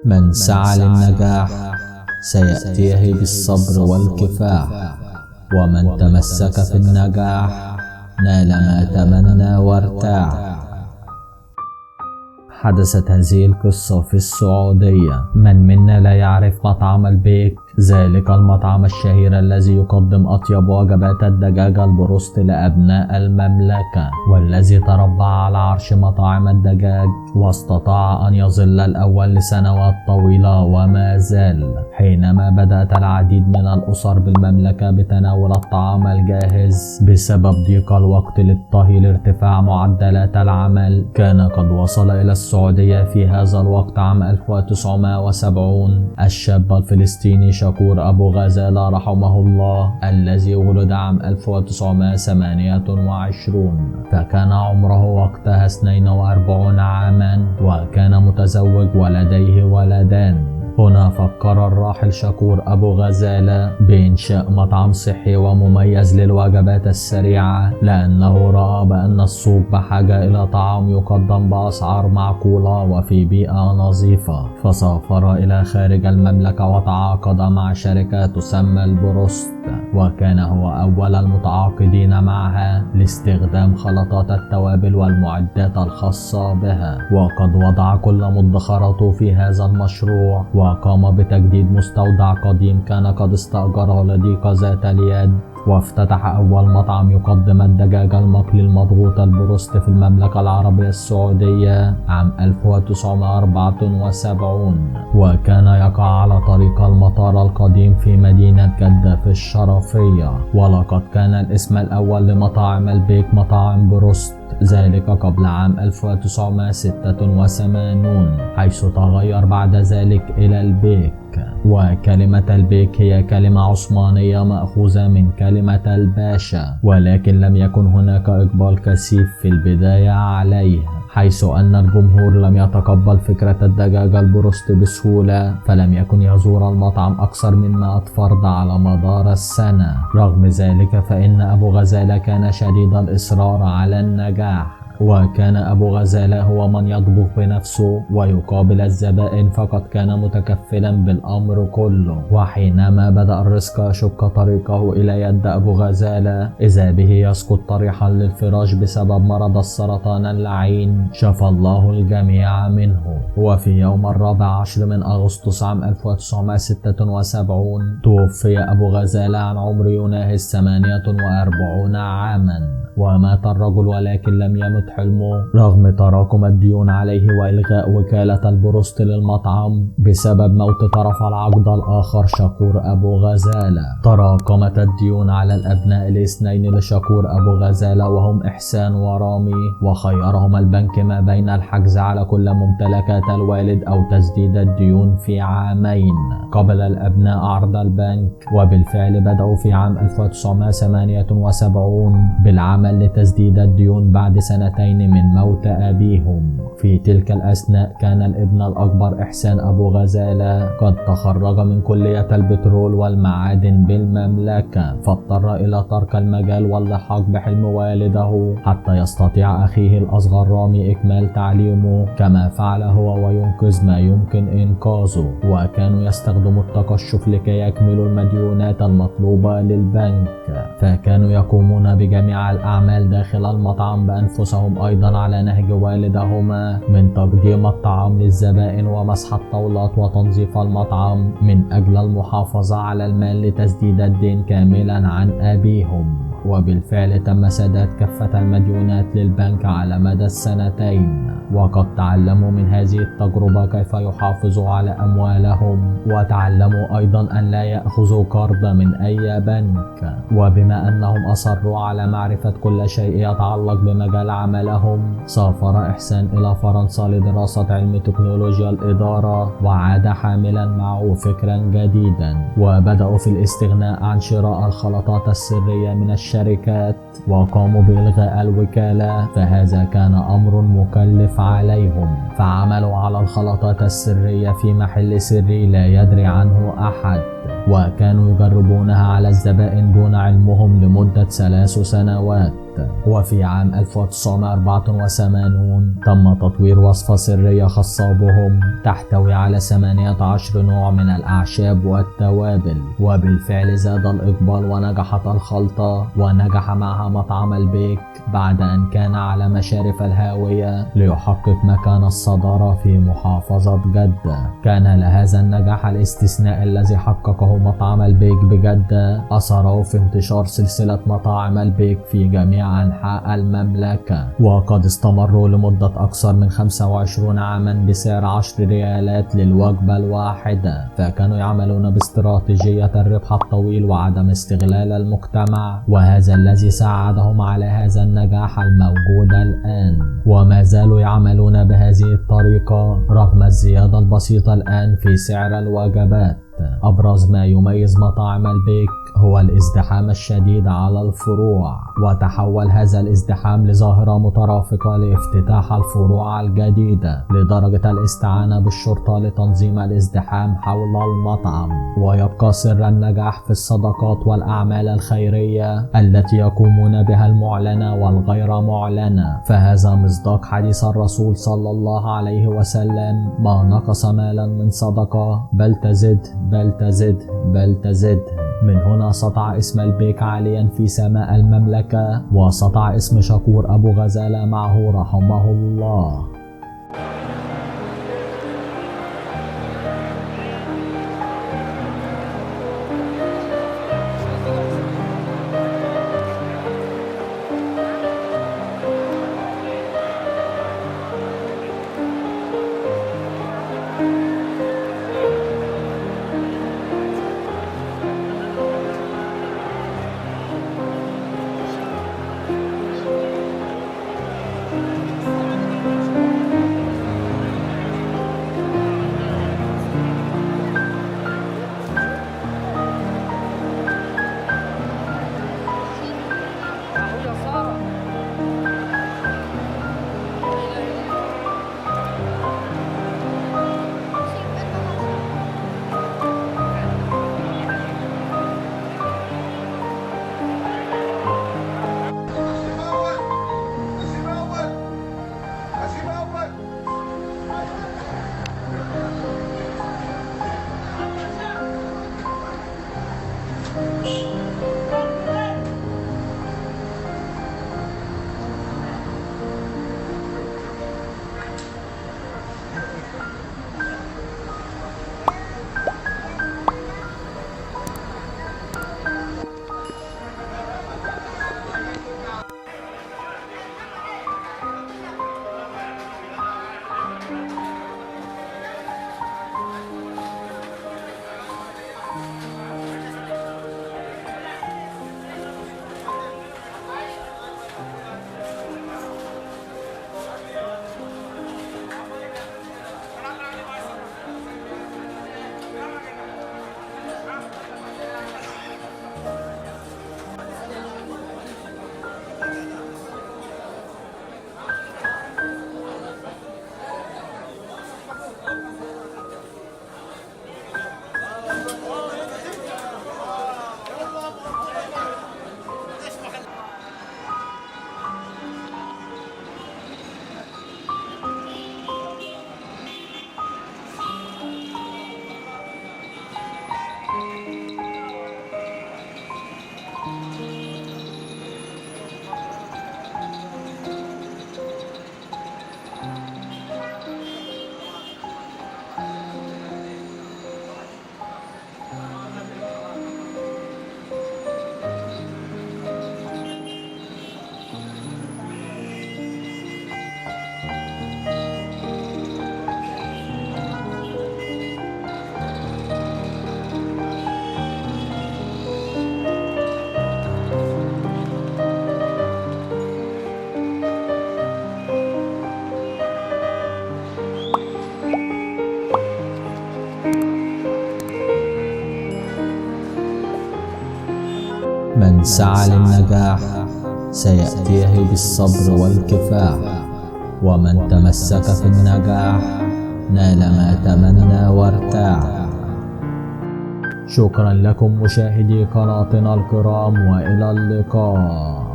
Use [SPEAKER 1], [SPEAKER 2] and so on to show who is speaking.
[SPEAKER 1] من سعى للنجاح سيأتيه بالصبر والكفاح، ومن تمسك في النجاح نال ما تمنى وارتاح. حدثت هذه القصة في السعودية. من منا لا يعرف مطعم البيك، ذلك المطعم الشهير الذي يقدم أطيب وجبات الدجاج البروست لأبناء المملكة، والذي تربع على عرش مطاعم الدجاج واستطاع أن يظل الأول لسنوات طويلة وما زال. حينما بدأت العديد من الأسر بالمملكة بتناول الطعام الجاهز بسبب ضيق الوقت للطهي لارتفاع معدلات العمل، كان قد وصل إلى السعودية في هذا الوقت عام 1970 الشاب الفلسطيني شكور أبو غزالة رحمه الله، الذي ولد عام 1928، فكان عمره وقتها 42 عاما، وكان متزوج ولديه ولدان. هنا فكر الراحل شكور أبو غزالة بإنشاء مطعم صحي ومميز للوجبات السريعة، لأنه رأى بأن السوق بحاجة إلى طعام يقدم بأسعار معقولة وفي بيئة نظيفة، فسافر إلى خارج المملكة وتعاقد مع شركة تسمى البروست، وكان هو أول المتعاقدين معها لاستخدام خلطات التوابل والمعدات الخاصة بها. وقد وضع كل مدخراته في هذا المشروع، وقام بتجديد مستودع قديم كان قد استأجره لضيق ذات اليد، وافتتح أول مطعم يقدم الدجاج المقلي المضغوط البروست في المملكة العربية السعودية عام 1974، وكان يقع على طريق المطار القديم في مدينة جدة في الشرفية. ولقد كان الاسم الأول لمطاعم البيك مطاعم بروست، ذلك قبل عام 1986، حيث تغير بعد ذلك إلى البيك. وكلمة البيك هي كلمة عثمانية مأخوذة من كلمة الباشا، ولكن لم يكن هناك إقبال كثيف في البداية عليه، حيث أن الجمهور لم يتقبل فكرة الدجاج البروست بسهولة، فلم يكن يزور المطعم أكثر من 100 فرد على مدار السنة. رغم ذلك فإن أبو غزالة كان شديد الإصرار على النجاح، وكان أبو غزالة هو من يطبخ بنفسه ويقابل الزبائن، فقد كان متكفلا بالأمر كله. وحينما بدأ الرزق يشق طريقه إلى يد أبو غزالة، إذا به يسقط طريحا للفراش بسبب مرض السرطان اللعين، شفى الله الجميع منه. وفي يوم 14 من أغسطس عام 1976 توفي أبو غزالة عن عمر يناهز 48 عاما، ومات الرجل ولكن لم يمت حلمه رغم تراكم الديون عليه وإلغاء وكالة البروست للمطعم بسبب موت طرف العقد الآخر شكور أبو غزالة. تراكمت الديون على الأبناء الاثنين لشكور أبو غزالة وهم إحسان ورامي، وخيرهما البنك ما بين الحجز على كل ممتلكات الوالد أو تسديد الديون في عامين. قبل الأبناء عرض البنك، وبالفعل بدأوا في عام 1978 بالعمل لتسديد الديون بعد سنتين من موت أبيهم. في تلك الأثناء كان الابن الأكبر إحسان أبو غزالة قد تخرج من كلية البترول والمعادن بالمملكة، فاضطر إلى ترك المجال واللحاق بحلم والده حتى يستطيع أخيه الأصغر رامي إكمال تعليمه كما فعل هو وينقذ ما يمكن إنقاذه. وكانوا يستخدموا التقشف لكي يكملوا المديونات المطلوبة للبنك، فكانوا يقومون بجميع الأعمال داخل المطعم بأنفسهم أيضا على نهج والدهما، من تقديم الطعام للزبائن ومسح الطاولات وتنظيف المطعم من أجل المحافظة على المال لتسديد الدين كاملا عن أبيهم. وبالفعل تم سداد كافة المديونات للبنك على مدى السنتين، وقد تعلموا من هذه التجربة كيف يحافظوا على أموالهم، وتعلموا أيضا أن لا يأخذوا قرض من أي بنك. وبما أنهم أصروا على معرفة كل شيء يتعلق بمجال عملهم، سافر إحسان إلى فرنسا لدراسة علم تكنولوجيا الإدارة، وعاد حاملا معه فكرا جديدا، وبدأوا في الاستغناء عن شراء الخلطات السرية من الشركات، وقاموا بإلغاء الوكالة، فهذا كان أمر مكلف عليهم، فعملوا على الخلطات السرية في محل سري لا يدري عنه أحد، وكانوا يجربونها على الزبائن دون علمهم لمدة 3 سنوات. وفي عام 1984 تم تطوير وصفة سرية خاصة بهم تحتوي على 18 نوع من الأعشاب والتوابل، وبالفعل زاد الإقبال ونجحت الخلطة، ونجح معها مطعم البيك بعد أن كان على مشارف الهاوية ليحقق مكان الصدارة في محافظة جدة. كان لهذا النجاح الاستثنائي الذي حققه مطعم البيك بجدة أثره في انتشار سلسلة مطاعم البيك في جميع أنحاء المملكة، وقد استمروا لمدة أكثر من 25 عاما بسعر 10 ريالات للوجبة الواحدة، فكانوا يعملون باستراتيجية الربح الطويل وعدم استغلال المجتمع، وهذا الذي ساعدهم على هذا النجاح الموجود الآن. وما زالوا يعملون بهذه الطريقة رغم الزيادة البسيطة الآن في سعر الوجبات. أبرز ما يميز مطاعم البيك هو الازدحام الشديد على الفروع، وتحول هذا الازدحام لظاهرة مترافقة لافتتاح الفروع الجديدة لدرجة الاستعانة بالشرطة لتنظيم الازدحام حول المطعم. ويبقى سر النجاح في الصدقات والأعمال الخيرية التي يقومون بها المعلنة والغير معلنة، فهذا مصداق حديث الرسول صلى الله عليه وسلم: ما نقص مالا من صدقة بل تزد بل تزد بل تزد. من هنا سطع اسم البيك عاليا في سماء المملكة، وسطع اسم شكور أبو غزالة معه رحمه الله. من سعى للنجاح سيأتيه بالصبر والكفاح، ومن تمسك في النجاح نال ما تمنى وارتاح. شكرا لكم مشاهدي قناتنا الكرام، وإلى اللقاء.